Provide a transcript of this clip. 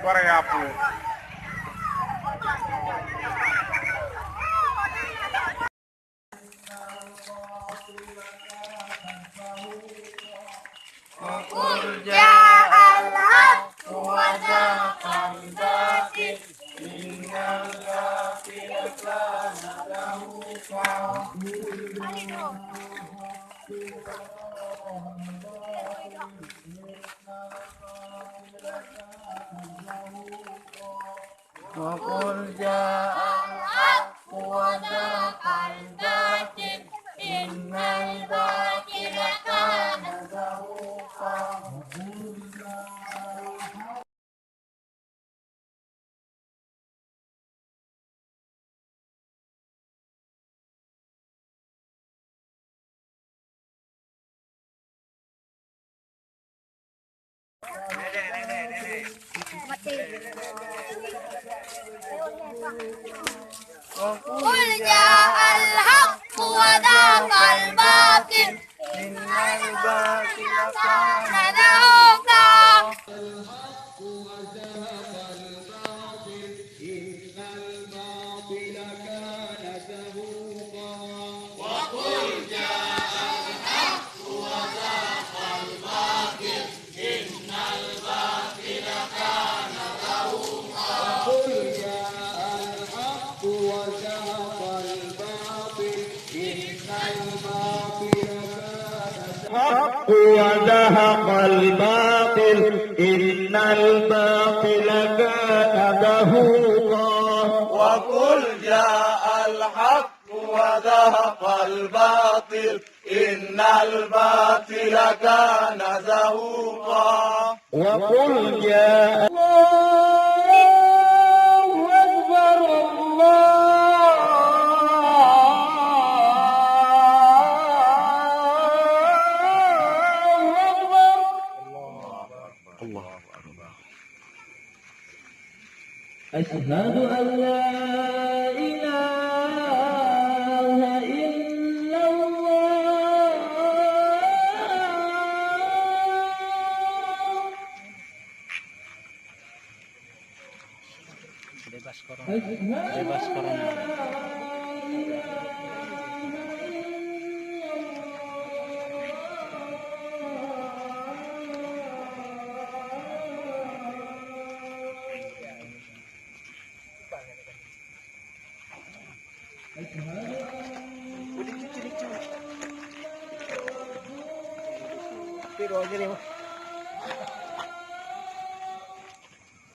Suara apa? Qul ja'al haqq wa zahaqal batil innal batila kana zahuqa. Wa qul ja'al haqq wa zahaqal batil innal batila kana zahuqa. Qul ja'al haqq wa zahaqal batil Innal batila kana kana zahuqa. الحق وزهق الباطل إن الباطل كان زهوقا. وقل جاء الحق وزهق الباطل إن الباطل كان زهوقا. وقل جاء الله أكبر أشهد أن لا إله إلا الله. Bebas corona. Pero aja deh,